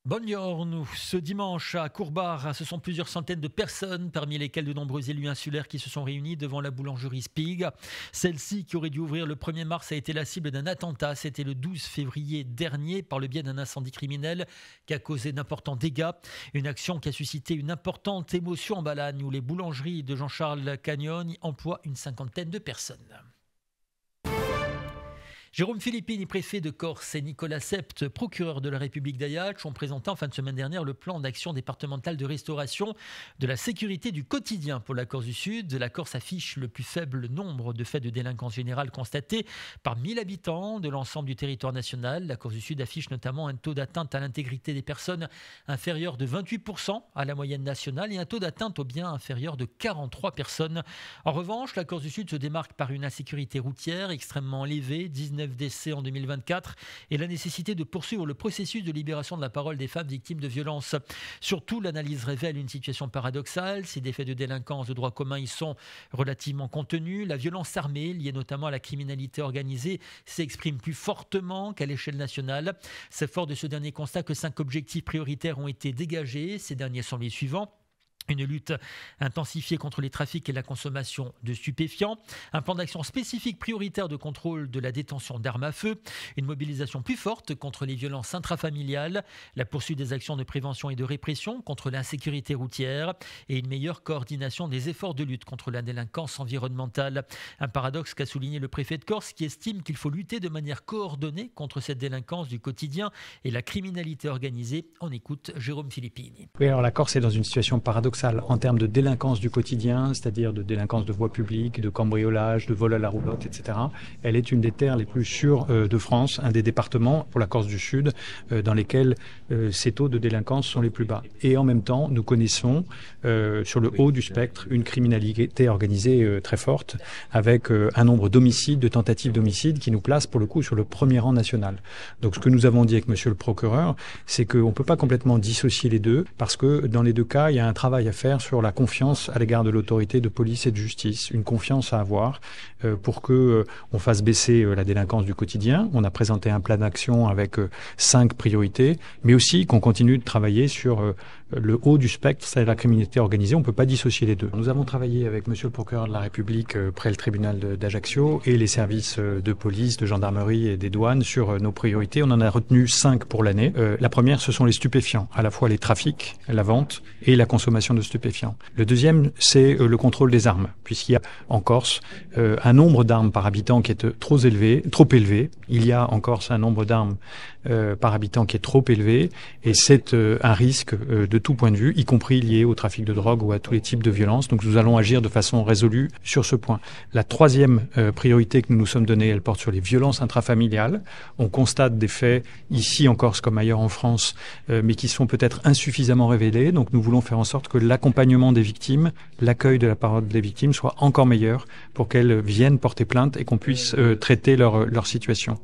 Buongiorno. Ce dimanche à Courbar, ce sont plusieurs centaines de personnes, parmi lesquelles de nombreux élus insulaires qui se sont réunis devant la boulangerie Spig. Celle-ci, qui aurait dû ouvrir le 1er mars, a été la cible d'un attentat. C'était le 12 février dernier, par le biais d'un incendie criminel qui a causé d'importants dégâts. Une action qui a suscité une importante émotion en Balagne, où les boulangeries de Jean-Charles Cagnogne emploient une cinquantaine de personnes. Jérôme Philippini, préfet de Corse, et Nicolas Sept, procureur de la République d'Ajaccio, ont présenté en fin de semaine dernière le plan d'action départementale de restauration de la sécurité du quotidien pour la Corse du Sud. La Corse affiche le plus faible nombre de faits de délinquance générale constatés par 1000 habitants de l'ensemble du territoire national. La Corse du Sud affiche notamment un taux d'atteinte à l'intégrité des personnes inférieur de 28% à la moyenne nationale et un taux d'atteinte aux biens inférieur de 43 personnes. En revanche, la Corse du Sud se démarque par une insécurité routière extrêmement élevée, 19 décès en 2024, et la nécessité de poursuivre le processus de libération de la parole des femmes victimes de violences. Surtout, l'analyse révèle une situation paradoxale. Si des faits de délinquance de droit commun y sont relativement contenus, la violence armée, liée notamment à la criminalité organisée, s'exprime plus fortement qu'à l'échelle nationale. C'est fort de ce dernier constat que 5 objectifs prioritaires ont été dégagés. Ces derniers sont les suivants: une lutte intensifiée contre les trafics et la consommation de stupéfiants, un plan d'action spécifique prioritaire de contrôle de la détention d'armes à feu, une mobilisation plus forte contre les violences intrafamiliales, la poursuite des actions de prévention et de répression contre l'insécurité routière et une meilleure coordination des efforts de lutte contre la délinquance environnementale. Un paradoxe qu'a souligné le préfet de Corse, qui estime qu'il faut lutter de manière coordonnée contre cette délinquance du quotidien et la criminalité organisée. On écoute Jérôme Philippini. Oui, alors la Corse est dans une situation paradoxale en termes de délinquance du quotidien, c'est-à-dire de délinquance de voie publique, de cambriolage, de vol à la roulotte, etc. Elle est une des terres les plus sûres de France, un des départements, pour la Corse du Sud, dans lesquels ces taux de délinquance sont les plus bas. Et en même temps, nous connaissons sur le haut du spectre une criminalité organisée très forte, avec un nombre d'homicides, de tentatives d'homicide qui nous place pour le coup sur le premier rang national. Donc ce que nous avons dit avec monsieur le procureur, c'est qu'on ne peut pas complètement dissocier les deux, parce que dans les deux cas, il y a un travail à faire sur la confiance à l'égard de l'autorité de police et de justice, une confiance à avoir pour que on fasse baisser la délinquance du quotidien. On a présenté un plan d'action avec 5 priorités, mais aussi qu'on continue de travailler sur le haut du spectre, c'est la criminalité organisée. On ne peut pas dissocier les deux. Nous avons travaillé avec monsieur le procureur de la République près le tribunal d'Ajaccio et les services de police, de gendarmerie et des douanes sur nos priorités. On en a retenu 5 pour l'année. La première, ce sont les stupéfiants, à la fois les trafics, la vente et la consommation de stupéfiants. Le deuxième, c'est le contrôle des armes, puisqu'il y a en Corse un nombre d'armes par habitant qui est trop élevé. Il y a en Corse un nombre d'armes par habitant qui est trop élevé, et c'est un risque de tout point de vue, y compris lié au trafic de drogue ou à tous les types de violences. Donc nous allons agir de façon résolue sur ce point. La troisième priorité que nous nous sommes donnée, elle porte sur les violences intrafamiliales. On constate des faits ici en Corse comme ailleurs en France, mais qui sont peut-être insuffisamment révélés. Donc nous voulons faire en sorte que l'accompagnement des victimes, l'accueil de la parole des victimes soit encore meilleur pour qu'elles viennent porter plainte et qu'on puisse traiter leur situation.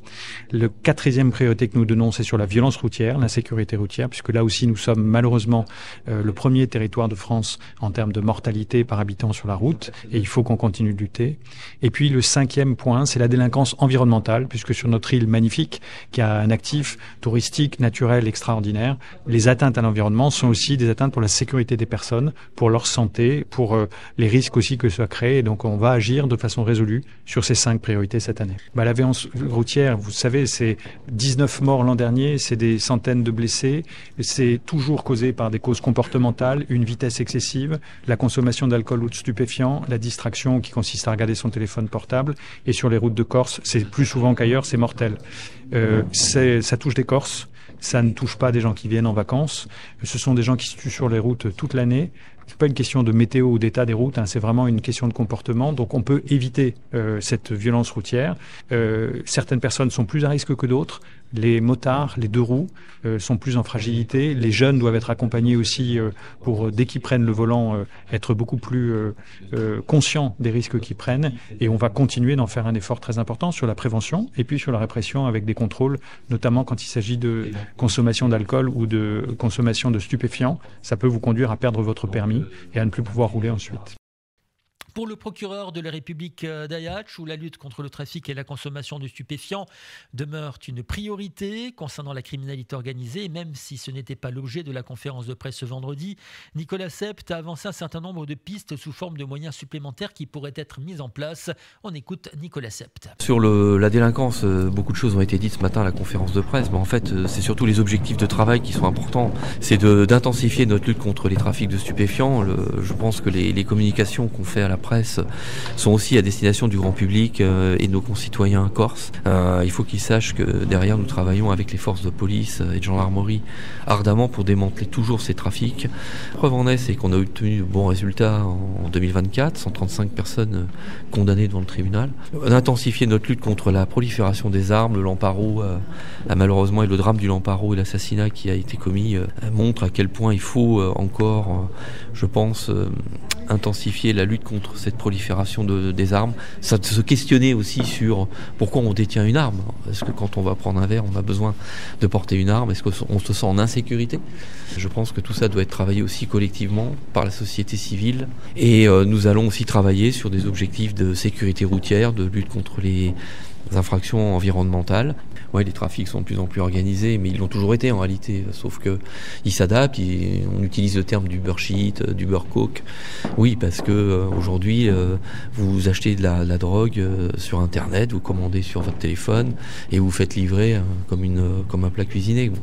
Le quatrième priorité que nous donnons, c'est sur la violence routière, l'insécurité routière, puisque là aussi nous sommes malheureusement le premier territoire de France en termes de mortalité par habitant sur la route, et il faut qu'on continue de lutter. Et puis le 5e point, c'est la délinquance environnementale, puisque sur notre île magnifique, qui a un actif touristique, naturel extraordinaire, les atteintes à l'environnement sont aussi des atteintes pour la sécurité des personnes, pour leur santé, pour les risques aussi que ça crée. Et donc on va agir de façon résolue sur ces 5 priorités cette année. La violence routière, vous savez, c'est 19 morts l'an dernier, c'est des centaines de blessés, c'est toujours causé par des causes comportementales, une vitesse excessive, la consommation d'alcool ou de stupéfiants, la distraction qui consiste à regarder son téléphone portable, et sur les routes de Corse, c'est plus souvent qu'ailleurs, c'est mortel. Ça touche des Corses, ça ne touche pas des gens qui viennent en vacances, ce sont des gens qui se tuent sur les routes toute l'année. C'est pas une question de météo ou d'état des routes, c'est vraiment une question de comportement. Donc on peut éviter cette violence routière. Certaines personnes sont plus à risque que d'autres. Les motards, les 2 roues sont plus en fragilité. Les jeunes doivent être accompagnés aussi pour, dès qu'ils prennent le volant, être beaucoup plus conscients des risques qu'ils prennent. Et on va continuer d'en faire un effort très important sur la prévention et puis sur la répression avec des contrôles, notamment quand il s'agit de consommation d'alcool ou de consommation de stupéfiants. Ça peut vous conduire à perdre votre permis et à ne plus pouvoir rouler ensuite. Pour le procureur de la République d'Ayatch, où la lutte contre le trafic et la consommation de stupéfiants demeure une priorité concernant la criminalité organisée, même si ce n'était pas l'objet de la conférence de presse ce vendredi, Nicolas Sept a avancé un certain nombre de pistes sous forme de moyens supplémentaires qui pourraient être mises en place. On écoute Nicolas Sept. Sur la délinquance, beaucoup de choses ont été dites ce matin à la conférence de presse, mais en fait c'est surtout les objectifs de travail qui sont importants. C'est d'intensifier notre lutte contre les trafics de stupéfiants. Je pense que les communications qu'on fait à la presse sont aussi à destination du grand public et de nos concitoyens corses. Il faut qu'ils sachent que derrière nous travaillons avec les forces de police et de gendarmerie ardemment pour démanteler toujours ces trafics. Preuve en est, c'est qu'on a obtenu de bons résultats en 2024, 135 personnes condamnées devant le tribunal. On a intensifié notre lutte contre la prolifération des armes, le Lamparo malheureusement, et le drame du Lamparo et l'assassinat qui a été commis montre à quel point il faut encore, je pense, intensifier la lutte contre cette prolifération des armes, se questionner aussi sur pourquoi on détient une arme. Est-ce que quand on va prendre un verre, on a besoin de porter une arme? Est-ce qu'on se sent en insécurité? Je pense que tout ça doit être travaillé aussi collectivement par la société civile. Et nous allons aussi travailler sur des objectifs de sécurité routière, de lutte contre les infractions environnementales. Ouais, les trafics sont de plus en plus organisés, mais ils l'ont toujours été en réalité, sauf qu'ils s'adaptent, on utilise le terme d'Uber Sheet, d'Uber Coke. Oui, parce que aujourd'hui, vous achetez de la drogue sur Internet, vous commandez sur votre téléphone et vous faites livrer comme un plat cuisiné. Bon.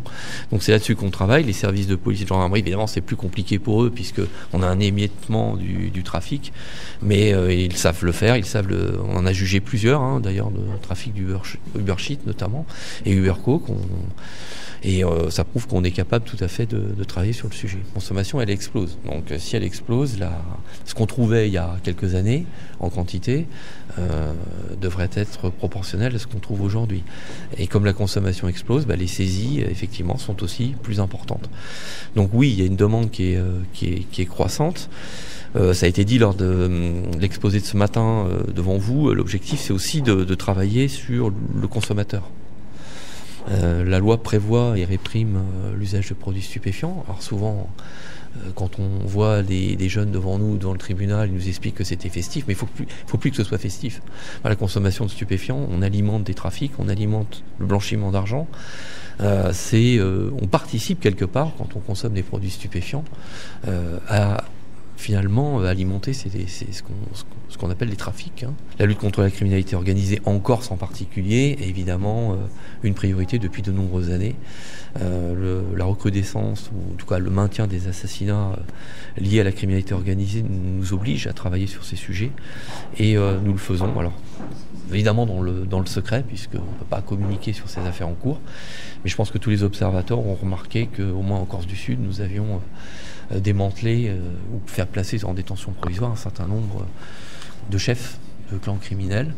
Donc c'est là-dessus qu'on travaille. Les services de police et de gendarmerie, évidemment, c'est plus compliqué pour eux puisqu'on a un émiettement du trafic, mais ils savent le faire, on en a jugé plusieurs, d'ailleurs, de trafic d'Uber Sheet notamment, et Uber Coke, ça prouve qu'on est capable tout à fait de travailler sur le sujet. La consommation, elle explose. Donc si elle explose, ce qu'on trouvait il y a quelques années en quantité devrait être proportionnel à ce qu'on trouve aujourd'hui. Et comme la consommation explose, les saisies, effectivement, sont aussi plus importantes. Donc oui, il y a une demande qui est croissante. Ça a été dit lors de l'exposé de ce matin devant vous. L'objectif, c'est aussi de travailler sur le consommateur. La loi prévoit et réprime l'usage de produits stupéfiants. Alors souvent, quand on voit des jeunes devant nous, devant le tribunal, ils nous expliquent que c'était festif, mais il faut plus que ce soit festif. La consommation de stupéfiants, on alimente des trafics, on alimente le blanchiment d'argent. On participe quelque part, quand on consomme des produits stupéfiants, à finalement alimenter ce qu'on appelle les trafics. La lutte contre la criminalité organisée en Corse en particulier est évidemment une priorité depuis de nombreuses années. La recrudescence, ou en tout cas le maintien des assassinats liés à la criminalité organisée nous oblige à travailler sur ces sujets et nous le faisons. Alors, évidemment dans le secret, puisqu'on ne peut pas communiquer sur ces affaires en cours, mais je pense que tous les observateurs ont remarqué qu'au moins en Corse du Sud, nous avions démantelé ou faire placer en détention provisoire un certain nombre de chefs de clans criminels.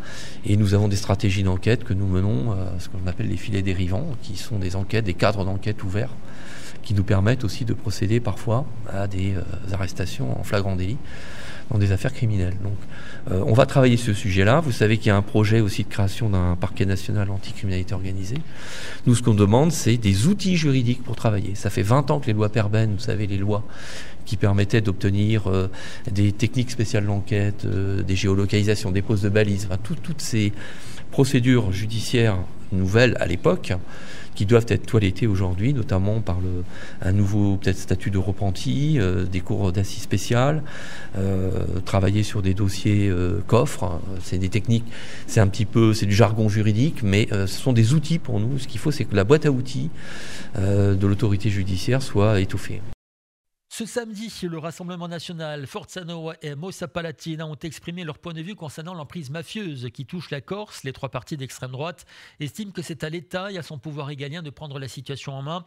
Et nous avons des stratégies d'enquête que nous menons, ce qu'on appelle les filets dérivants, qui sont des cadres d'enquête ouverts, qui nous permettent aussi de procéder parfois à des arrestations en flagrant délit dans des affaires criminelles. Donc on va travailler ce sujet-là. Vous savez qu'il y a un projet aussi de création d'un parquet national anticriminalité organisée. Nous, ce qu'on demande, c'est des outils juridiques pour travailler. Ça fait 20 ans que les lois Perben, vous savez, les lois qui permettaient d'obtenir des techniques spéciales d'enquête, des géolocalisations, des poses de balises, toutes ces procédures judiciaires nouvelles à l'époque, qui doivent être toilettées aujourd'hui, notamment par un nouveau peut-être statut de repenti, des cours d'assises spéciales, travailler sur des dossiers coffres. C'est des techniques, c'est du jargon juridique, mais ce sont des outils pour nous. Ce qu'il faut, c'est que la boîte à outils de l'autorité judiciaire soit étoffée. Ce samedi, le Rassemblement national, Forza Nuova et Mossa Palatina ont exprimé leur point de vue concernant l'emprise mafieuse qui touche la Corse. Les trois partis d'extrême droite estiment que c'est à l'État et à son pouvoir régalien de prendre la situation en main.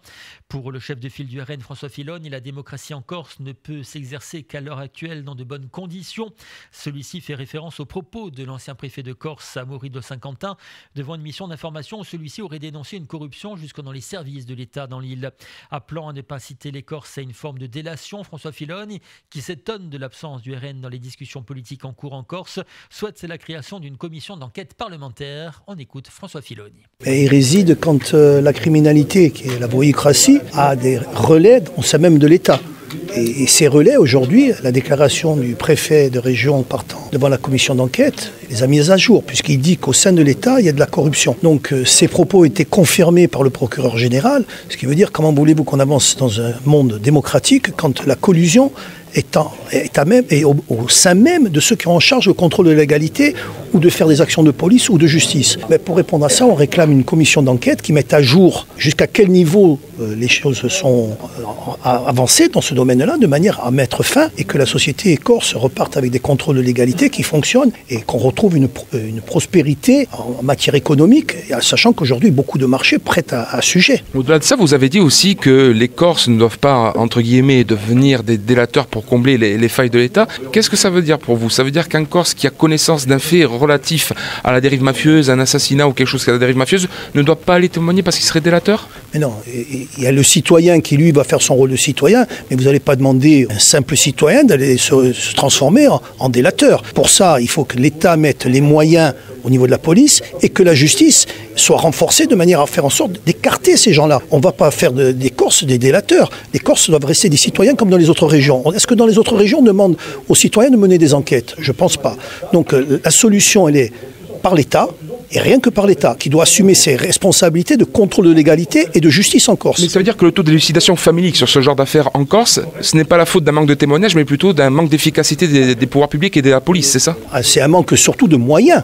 Pour le chef de file du RN, François Filoni, la démocratie en Corse ne peut s'exercer qu'à l'heure actuelle dans de bonnes conditions. Celui-ci fait référence aux propos de l'ancien préfet de Corse, Amaury de Saint-Quentin, devant une mission d'information où celui-ci aurait dénoncé une corruption jusque dans les services de l'État dans l'île. Appelant à ne pas citer les Corses à une forme de délation, François Filoni, qui s'étonne de l'absence du RN dans les discussions politiques en cours en Corse, souhaite la création d'une commission d'enquête parlementaire. On écoute François Filoni. Il réside quand la criminalité, qui est la bourricratie, a des relais au sein même de l'État. Et ces relais, aujourd'hui, la déclaration du préfet de région partant devant la commission d'enquête, les a mises à jour, puisqu'il dit qu'au sein de l'État, il y a de la corruption. Donc ces propos étaient confirmés par le procureur général, ce qui veut dire comment voulez-vous qu'on avance dans un monde démocratique quand la collusion est au sein même de ceux qui ont en charge le contrôle de la légalité ou de faire des actions de police ou de justice. Mais pour répondre à ça, on réclame une commission d'enquête qui mette à jour jusqu'à quel niveau les choses sont avancées dans ce domaine-là, de manière à mettre fin et que la société corse reparte avec des contrôles de légalité qui fonctionnent et qu'on retrouve une prospérité en matière économique, sachant qu'aujourd'hui, beaucoup de marchés prêtent à sujet. Au-delà de ça, vous avez dit aussi que les Corses ne doivent pas, entre guillemets, devenir des délateurs pour combler les failles de l'État. Qu'est-ce que ça veut dire pour vous? Ça veut dire qu'un Corse qui a connaissance d'un fait relatif à la dérive mafieuse, un assassinat ou quelque chose qui a la dérive mafieuse, ne doit pas aller témoigner parce qu'il serait délateur? Mais non, il y a le citoyen qui, lui, va faire son rôle de citoyen, mais vous n'allez pas demander à un simple citoyen d'aller se transformer en délateur. Pour ça, il faut que l'État mette les moyens au niveau de la police et que la justice soit renforcée de manière à faire en sorte d'écarter ces gens-là. On ne va pas faire des Corses des délateurs. Les Corses doivent rester des citoyens comme dans les autres régions. Est-ce que dans les autres régions, on demande aux citoyens de mener des enquêtes? Je ne pense pas. Donc la solution, elle est par l'État, et rien que par l'État, qui doit assumer ses responsabilités de contrôle de légalité et de justice en Corse. Mais ça veut dire que le taux d'élucidation familique sur ce genre d'affaires en Corse, ce n'est pas la faute d'un manque de témoignages, mais plutôt d'un manque d'efficacité des pouvoirs publics et de la police, c'est ça? C'est un manque surtout de moyens.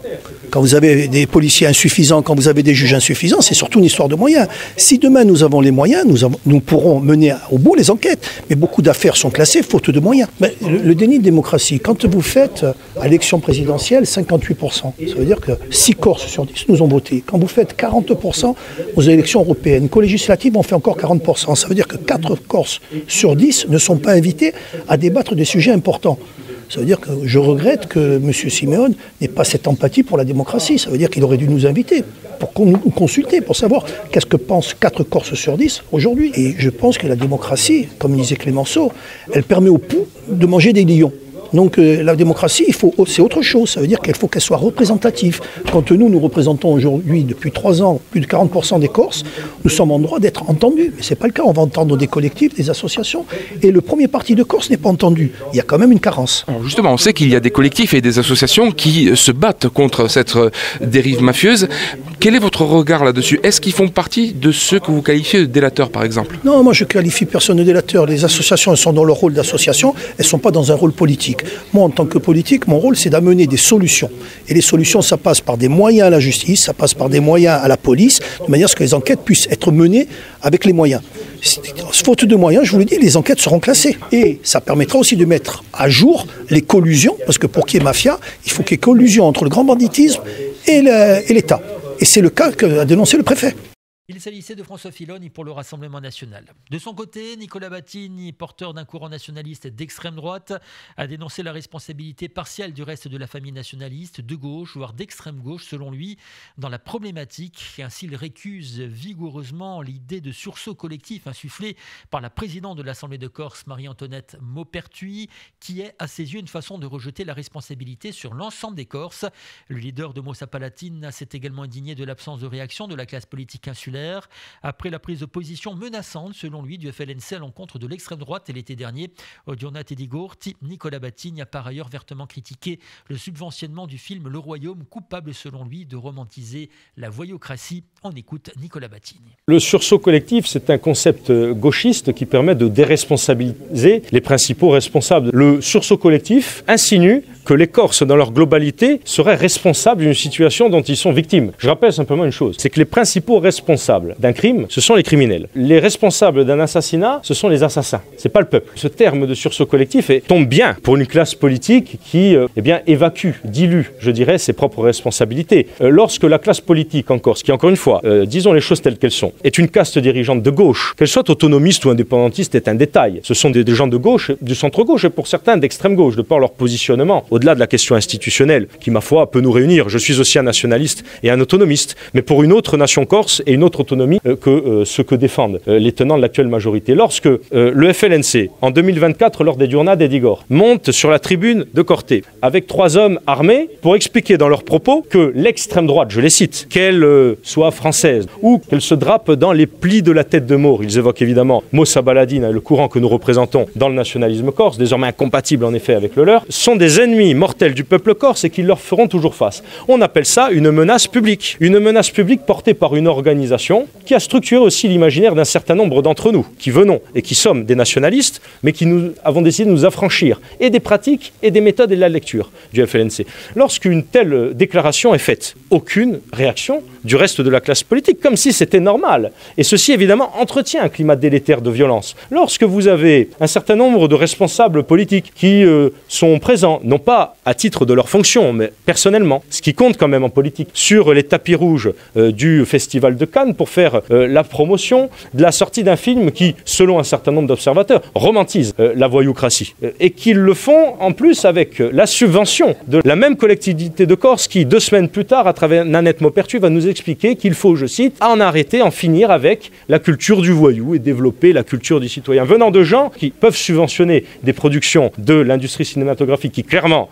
Quand vous avez des policiers insuffisants, quand vous avez des juges insuffisants, c'est surtout une histoire de moyens. Si demain nous avons les moyens, nous pourrons mener au bout les enquêtes. Mais beaucoup d'affaires sont classées faute de moyens. Mais le déni de démocratie, quand vous faites à l'élection présidentielle 58%, ça veut dire que 6 Corses sur 10 nous ont voté. Quand vous faites 40% aux élections européennes, législatives, on fait encore 40%. Ça veut dire que 4 Corses sur 10 ne sont pas invités à débattre des sujets importants. Ça veut dire que je regrette que M. Simeone n'ait pas cette empathie pour la démocratie. Ça veut dire qu'il aurait dû nous inviter pour nous consulter, pour savoir qu'est-ce que pensent 4 Corses sur 10 aujourd'hui. Et je pense que la démocratie, comme disait Clémenceau, elle permet aux poux de manger des lions. Donc la démocratie, c'est autre chose. Ça veut dire qu'il faut qu'elle soit représentative. Quand nous représentons aujourd'hui, depuis 3 ans, plus de 40% des Corses, nous sommes en droit d'être entendus. Mais ce n'est pas le cas. On va entendre des collectifs, des associations. Et le premier parti de Corse n'est pas entendu. Il y a quand même une carence. Alors justement, on sait qu'il y a des collectifs et des associations qui se battent contre cette dérive mafieuse. Quel est votre regard là-dessus? Est-ce qu'ils font partie de ceux que vous qualifiez de délateurs, par exemple? Non, moi je qualifie personne de délateur. Les associations, elles sont dans leur rôle d'association. Elles ne sont pas dans un rôle politique. Moi, en tant que politique, mon rôle, c'est d'amener des solutions. Et les solutions, ça passe par des moyens à la justice, ça passe par des moyens à la police, de manière à ce que les enquêtes puissent être menées avec les moyens. Faute de moyens, je vous le dis, les enquêtes seront classées. Et ça permettra aussi de mettre à jour les collusions, parce que pour qu'il y ait mafia, il faut qu'il y ait collusion entre le grand banditisme et l'État. Et c'est le cas qu'a dénoncé le préfet. Il s'agissait de François Filoni pour le Rassemblement national. De son côté, Nicolas Battini, porteur d'un courant nationaliste d'extrême droite, a dénoncé la responsabilité partielle du reste de la famille nationaliste, de gauche, voire d'extrême gauche, selon lui, dans la problématique. Ainsi, il récuse vigoureusement l'idée de sursaut collectif insufflée par la présidente de l'Assemblée de Corse, Marie-Antoinette Maupertuis, qui est, à ses yeux, une façon de rejeter la responsabilité sur l'ensemble des Corses. Le leader de Moussa Palatine s'est également indigné de l'absence de réaction de la classe politique insulaire après la prise de position menaçante, selon lui, du FLNC à l'encontre de l'extrême droite et l'été dernier. Au Giornate di Gorti, Nicolas Battini a par ailleurs vertement critiqué le subventionnement du film Le Royaume, coupable selon lui de romantiser la voyoucratie. On écoute Nicolas Battini. Le sursaut collectif, c'est un concept gauchiste qui permet de déresponsabiliser les principaux responsables. Le sursaut collectif insinue que les Corses, dans leur globalité, seraient responsables d'une situation dont ils sont victimes. Je rappelle simplement une chose, c'est que les principaux responsables d'un crime, ce sont les criminels. Les responsables d'un assassinat, ce sont les assassins. C'est pas le peuple. Ce terme de sursaut collectif tombe bien pour une classe politique qui évacue, dilue, je dirais, ses propres responsabilités. Lorsque la classe politique en Corse, qui encore une fois, disons les choses telles qu'elles sont, est une caste dirigeante de gauche, qu'elle soit autonomiste ou indépendantiste est un détail. Ce sont des gens de gauche, du centre-gauche et pour certains d'extrême gauche, de par leur positionnement. Au-delà de la question institutionnelle, qui, ma foi, peut nous réunir. Je suis aussi un nationaliste et un autonomiste. Mais pour une autre nation corse et une autre autre autonomie que ce que défendent les tenants de l'actuelle majorité. Lorsque le FLNC, en 2024, lors des Diurnats d'Edigor, monte sur la tribune de Corté avec 3 hommes armés pour expliquer dans leurs propos que l'extrême droite, je les cite, qu'elle soit française ou qu'elle se drape dans les plis de la tête de Maure, ils évoquent évidemment Moussa Baladine, le courant que nous représentons dans le nationalisme corse, désormais incompatible en effet avec le leur, sont des ennemis mortels du peuple corse et qu'ils leur feront toujours face. On appelle ça une menace publique. Une menace publique portée par une organisation qui a structuré aussi l'imaginaire d'un certain nombre d'entre nous, qui venons et qui sommes des nationalistes, mais qui nous avons décidé de nous affranchir et des pratiques et des méthodes et de la lecture du FLNC. Lorsqu'une telle déclaration est faite, aucune réaction du reste de la classe politique, comme si c'était normal. Et ceci, évidemment, entretient un climat délétère de violence. Lorsque vous avez un certain nombre de responsables politiques qui sont présents, non pas à titre de leur fonction, mais personnellement, ce qui compte quand même en politique, sur les tapis rouges du Festival de Cannes pour faire la promotion de la sortie d'un film qui, selon un certain nombre d'observateurs, romantise la voyoucratie. Et qu'ils le font en plus avec la subvention de la même collectivité de Corse qui, 2 semaines plus tard, à travers Nanette Maupertuis, va nous expliquer qu'il faut, je cite, en arrêter, en finir avec la culture du voyou et développer la culture du citoyen. Venant de gens qui peuvent subventionner des productions de l'industrie cinématographique qui clairement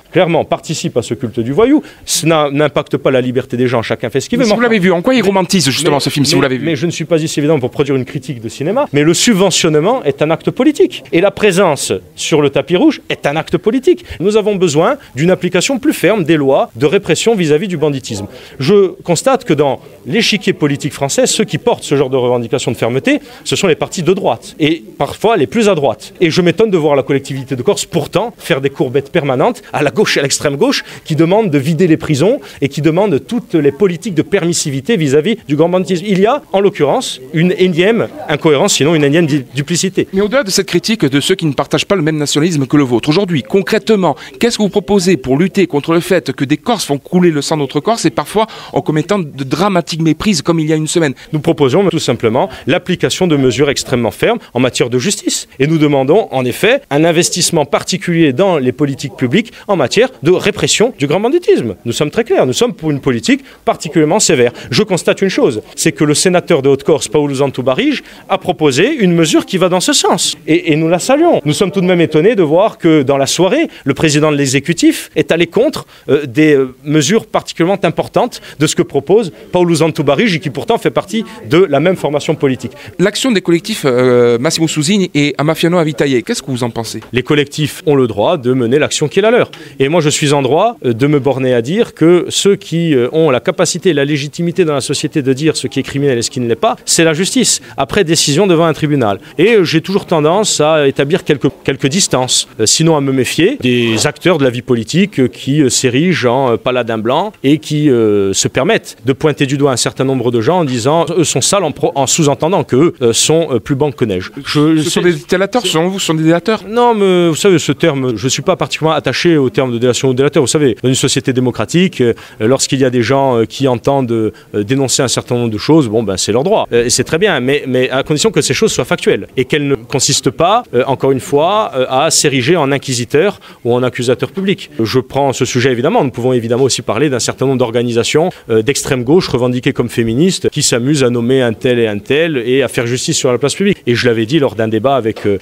participent à ce culte du voyou, cela n'impacte pas la liberté des gens, chacun fait ce qu'il veut. Si vous l'avez vu, en quoi il romantise justement ce film, si vous l'avez vu? Mais je ne suis pas ici évidemment pour produire une critique de cinéma, mais le subventionnement est un acte politique. Et la présence sur le tapis rouge est un acte politique. Nous avons besoin d'une application plus ferme des lois de répression vis-à-vis du banditisme. Je constate que dans l'échiquier politique français, ceux qui portent ce genre de revendication de fermeté, ce sont les partis de droite, et parfois les plus à droite. Et je m'étonne de voir la collectivité de Corse pourtant faire des courbettes permanentes à la gauche et à l'extrême gauche, qui demandent de vider les prisons et qui demandent toutes les politiques de permissivité vis-à-vis du grand banditisme. Il y a, en l'occurrence, une énième incohérence, sinon une énième duplicité. Mais au-delà de cette critique de ceux qui ne partagent pas le même nationalisme que le vôtre, aujourd'hui, concrètement, qu'est-ce que vous proposez pour lutter contre le fait que des Corses font couler le sang de notre Corse et parfois en commettant de dramatiques méprises comme il y a une semaine? Nous proposons tout simplement l'application de mesures extrêmement fermes en matière de justice. Et nous demandons en effet un investissement particulier dans les politiques publiques en matière de répression du grand banditisme. Nous sommes très clairs, nous sommes pour une politique particulièrement sévère. Je constate une chose, c'est que le sénateur de Haute-Corse, Paolo Zantubarige, a proposé une mesure qui va dans ce sens. Et nous la saluons. Nous sommes tout de même étonnés de voir que dans la soirée, le président de l'exécutif est allé contre des mesures particulièrement importantes de ce que propose Paolo Zantubarige, qui pourtant fait partie de la même formation politique. L'action des collectifs Massimo Susini et Amafiano Avitaille, qu'est-ce que vous en pensez? Les collectifs ont le droit de mener l'action qui est la leur. Et moi, je suis en droit de me borner à dire que ceux qui ont la capacité et la légitimité dans la société de dire ce qui est criminel et ce qui ne l'est pas, c'est la justice, après décision devant un tribunal. Et j'ai toujours tendance à établir quelques distances, sinon à me méfier des acteurs de la vie politique qui s'érigent en paladins blancs et qui se permettent de pointer du doigt un certain nombre de gens en disant eux sont sales, en sous-entendant qu'eux sont plus blancs que neige. Ce sont des délateurs, selon vous, ce sont des délateurs? Non, mais vous savez, ce terme, je ne suis pas particulièrement attaché au terme de délation ou délateur. Vous savez, dans une société démocratique, lorsqu'il y a des gens qui entendent dénoncer un certain nombre de choses, bon, ben, c'est leur droit. Et c'est très bien, mais à condition que ces choses soient factuelles et qu'elles ne consistent pas, encore une fois, à s'ériger en inquisiteur ou en accusateur public. Je prends ce sujet, évidemment. Nous pouvons évidemment aussi parler d'un certain nombre d'organisations d'extrême gauche revendiquées comme féministes qui s'amusent à nommer un tel et à faire justice sur la place publique. Et je l'avais dit lors d'un débat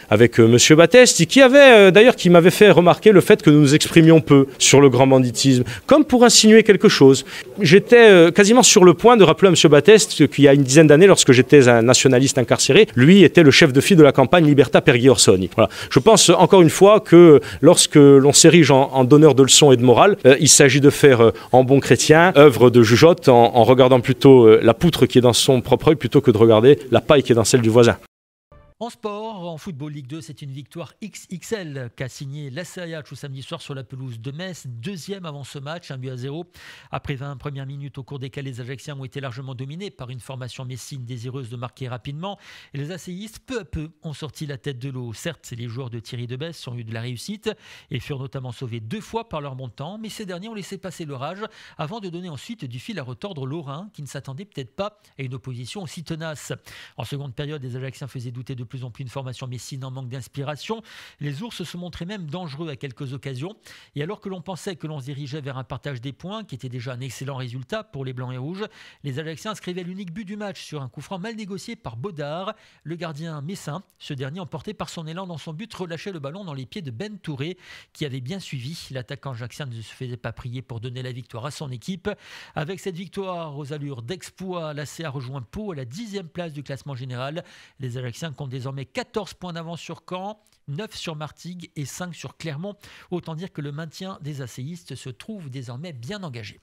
avec Monsieur Batteste, qui avait d'ailleurs qui m'avait fait remarquer le fait que nous nous exprimions peu sur le grand banditisme, comme pour insinuer quelque chose. J'étais quasiment sur le point de rappeler à Monsieur Batteste qu'il y a une dizaine d'années, lorsque j'étais un nationaliste incarcéré, lui était le chef de file de la campagne Libertà per gli Orsoni. Voilà. Je pense encore une fois que lorsque l'on s'érige en donneur de leçons et de morale, il s'agit de faire en bon chrétien œuvre de jugeote en regardant plutôt la poutre qui est dans son propre œil plutôt que de regarder la paille qui est dans celle du voisin. En sport, en football Ligue 2, c'est une victoire XXL qu'a signé l'Assayach samedi soir sur la pelouse de Metz, deuxième avant ce match, 1-0. Après 20 premières minutes au cours desquelles les Ajacciens ont été largement dominés par une formation messine désireuse de marquer rapidement. Et les Assayistes, peu à peu, ont sorti la tête de l'eau. Certes, les joueurs de Thierry Debesse ont eu de la réussite et furent notamment sauvés 2 fois par leur montant, mais ces derniers ont laissé passer l'orage avant de donner ensuite du fil à retordre Lorrain, qui ne s'attendait peut-être pas à une opposition aussi tenace. En seconde période, les Ajacciens faisaient douter de plus en plus une formation messine en manque d'inspiration. Les ours se montraient même dangereux à quelques occasions. Et alors que l'on pensait que l'on se dirigeait vers un partage des points, qui était déjà un excellent résultat pour les Blancs et Rouges, les Ajacciens inscrivaient l'unique but du match sur un coup franc mal négocié par Baudard, le gardien messin. Ce dernier, emporté par son élan dans son but, relâchait le ballon dans les pieds de Ben Touré, qui avait bien suivi. L'attaquant ajaccien ne se faisait pas prier pour donner la victoire à son équipe. Avec cette victoire aux allures d'exploit, l'ACA rejoint Pau à la 10e place du classement général. Les Ajacciens comptent désormais 14 points d'avance sur Caen, 9 sur Martigues et 5 sur Clermont. Autant dire que le maintien des ACistes se trouve désormais bien engagé.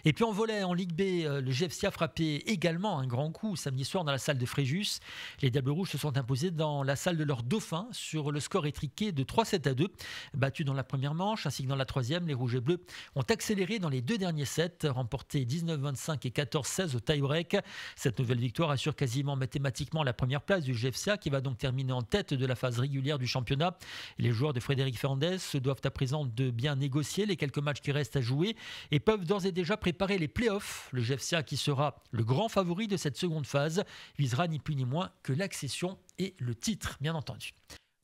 Et puis en volley, en Ligue B, le GFC a frappé également un grand coup samedi soir dans la salle de Fréjus. Les Diables Rouges se sont imposés dans la salle de leur dauphin sur le score étriqué de 3-7-2. Battus dans la première manche ainsi que dans la troisième, les Rouges et Bleus ont accéléré dans les deux derniers sets, remporté 19-25 et 14-16 au tie-break. Cette nouvelle victoire assure quasiment mathématiquement la première place du GFCA qui va donc terminer en tête de la phase régulière du championnat. Les joueurs de Frédéric Fernandez se doivent à présent de bien négocier les quelques matchs qui restent à jouer et peuvent d'ores et déjà préparer les playoffs. Le GFCA, qui sera le grand favori de cette seconde phase, visera ni plus ni moins que l'accession et le titre, bien entendu.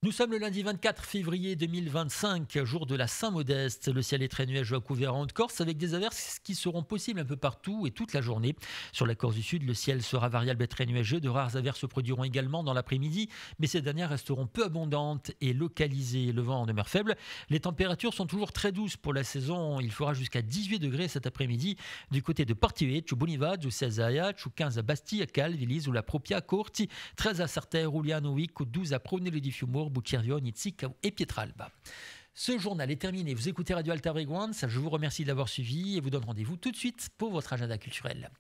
Nous sommes le lundi 24 février 2025, jour de la Saint-Modeste. Le ciel est très nuageux à couvert en Haute-Corse avec des averses qui seront possibles un peu partout et toute la journée. Sur la Corse du Sud, le ciel sera variable et très nuageux. De rares averses se produiront également dans l'après-midi, mais ces dernières resteront peu abondantes et localisées. Le vent en demeure faible. Les températures sont toujours très douces pour la saison. Il fera jusqu'à 18 degrés cet après-midi du côté de Portivet, Bonivad, 16 à Ayat, 15 à Bastia, Cal, Vilise ou la Propia, Corti, 13 à Sartè, Rouliano, 12 à Pronello di Fiumor, Buccervio, Nizzic et Pietralba. Ce journal est terminé. Vous écoutez Radio Alta Breguanza. Je vous remercie de l'avoir suivi et vous donne rendez-vous tout de suite pour votre agenda culturel.